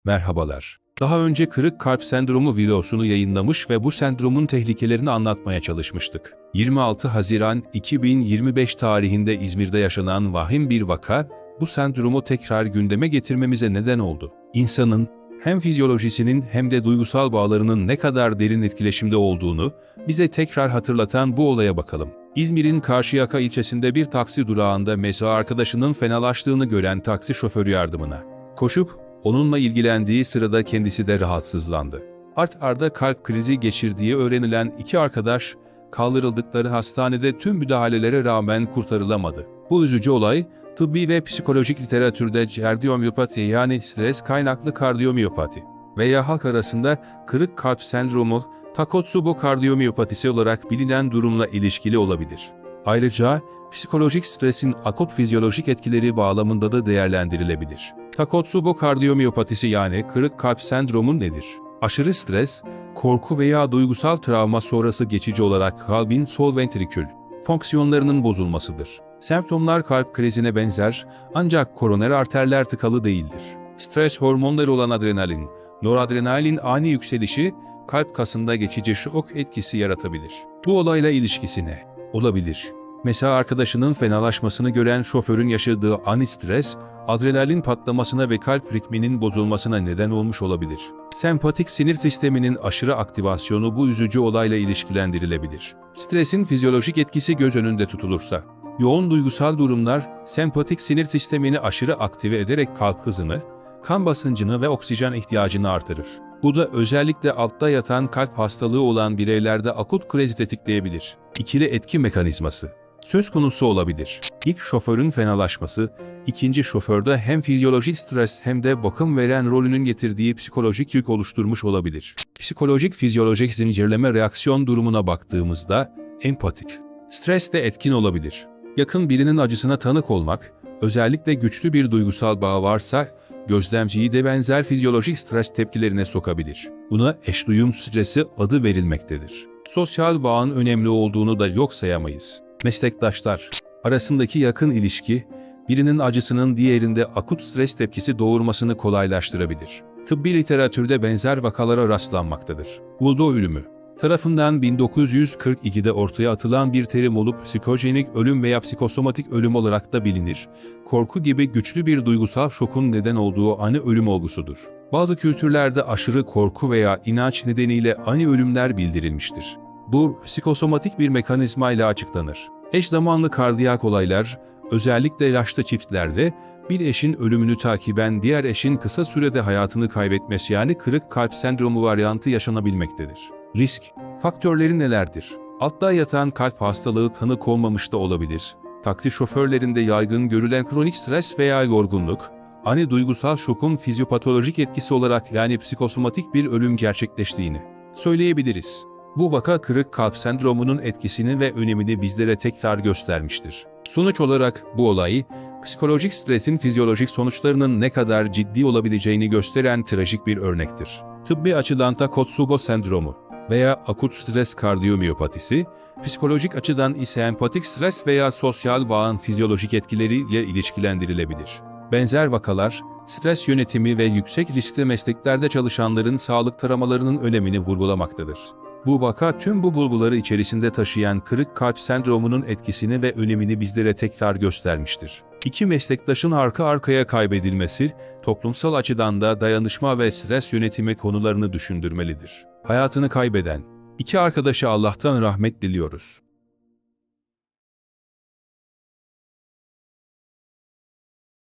Merhabalar. Daha önce kırık kalp sendromu videosunu yayınlamış ve bu sendromun tehlikelerini anlatmaya çalışmıştık. 26 Haziran 2025 tarihinde İzmir'de yaşanan vahim bir vaka, bu sendromu tekrar gündeme getirmemize neden oldu. İnsanın hem fizyolojisinin hem de duygusal bağlarının ne kadar derin etkileşimde olduğunu bize tekrar hatırlatan bu olaya bakalım. İzmir'in Karşıyaka ilçesinde bir taksi durağında mesai arkadaşının fenalaştığını gören taksi şoförü yardımına koşup onunla ilgilendiği sırada kendisi de rahatsızlandı. Art arda kalp krizi geçirdiği öğrenilen iki arkadaş kaldırıldıkları hastanede tüm müdahalelere rağmen kurtarılamadı. Bu üzücü olay, tıbbi ve psikolojik literatürde kardiyomiyopati yani stres kaynaklı kardiyomiyopati veya halk arasında kırık kalp sendromu Takotsubo kardiyomiyopatisi olarak bilinen durumla ilişkili olabilir. Ayrıca psikolojik stresin akut fizyolojik etkileri bağlamında da değerlendirilebilir. Takotsubo kardiyomiyopatisi yani kırık kalp sendromu nedir? Aşırı stres, korku veya duygusal travma sonrası geçici olarak kalbin sol ventrikül fonksiyonlarının bozulmasıdır. Semptomlar kalp krizine benzer ancak koroner arterler tıkalı değildir. Stres hormonları olan adrenalin, noradrenalin ani yükselişi kalp kasında geçici şok etkisi yaratabilir. Bu olayla ilişkisi ne olabilir? Mesela arkadaşının fenalaşmasını gören şoförün yaşadığı ani stres, adrenalin patlamasına ve kalp ritminin bozulmasına neden olmuş olabilir. Sempatik sinir sisteminin aşırı aktivasyonu bu üzücü olayla ilişkilendirilebilir. Stresin fizyolojik etkisi göz önünde tutulursa, yoğun duygusal durumlar sempatik sinir sistemini aşırı aktive ederek kalp hızını, kan basıncını ve oksijen ihtiyacını artırır. Bu da özellikle altta yatan kalp hastalığı olan bireylerde akut krizi tetikleyebilir. İkili etki mekanizması söz konusu olabilir. İlk şoförün fenalaşması, ikinci şoförde hem fizyolojik stres hem de bakım veren rolünün getirdiği psikolojik yük oluşturmuş olabilir. Psikolojik fizyolojik zincirleme reaksiyon durumuna baktığımızda empatik stres de etkin olabilir. Yakın birinin acısına tanık olmak, özellikle güçlü bir duygusal bağ varsa, gözlemciyi de benzer fizyolojik stres tepkilerine sokabilir. Buna eşduyum stresi adı verilmektedir. Sosyal bağın önemli olduğunu da yok sayamayız. Meslektaşlar arasındaki yakın ilişki, birinin acısının diğerinde akut stres tepkisi doğurmasını kolaylaştırabilir. Tıbbi literatürde benzer vakalara rastlanmaktadır. Vuldo ölümü tarafından 1942'de ortaya atılan bir terim olup psikojenik ölüm veya psikosomatik ölüm olarak da bilinir. Korku gibi güçlü bir duygusal şokun neden olduğu ani ölüm olgusudur. Bazı kültürlerde aşırı korku veya inanç nedeniyle ani ölümler bildirilmiştir. Bu, psikosomatik bir mekanizmayla açıklanır. Eş zamanlı kardiyak olaylar, özellikle yaşlı çiftlerde, bir eşin ölümünü takiben diğer eşin kısa sürede hayatını kaybetmesi yani kırık kalp sendromu varyantı yaşanabilmektedir. Risk faktörleri nelerdir? Altta yatan kalp hastalığı tanı konmamış da olabilir. Taksi şoförlerinde yaygın görülen kronik stres veya yorgunluk, ani duygusal şokun fizyopatolojik etkisi olarak yani psikosomatik bir ölüm gerçekleştiğini söyleyebiliriz. Bu vaka kırık kalp sendromunun etkisini ve önemini bizlere tekrar göstermiştir. Sonuç olarak bu olay, psikolojik stresin fizyolojik sonuçlarının ne kadar ciddi olabileceğini gösteren trajik bir örnektir. Tıbbi açıdan Takotsubo sendromu veya akut stres kardiyomiyopatisi, psikolojik açıdan ise empatik stres veya sosyal bağın fizyolojik etkileriyle ilişkilendirilebilir. Benzer vakalar, stres yönetimi ve yüksek riskli mesleklerde çalışanların sağlık taramalarının önemini vurgulamaktadır. Bu vaka tüm bu bulguları içerisinde taşıyan kırık kalp sendromunun etkisini ve önemini bizlere tekrar göstermiştir. İki meslektaşın arka arkaya kaybedilmesi, toplumsal açıdan da dayanışma ve stres yönetimi konularını düşündürmelidir. Hayatını kaybeden iki arkadaşa Allah'tan rahmet diliyoruz.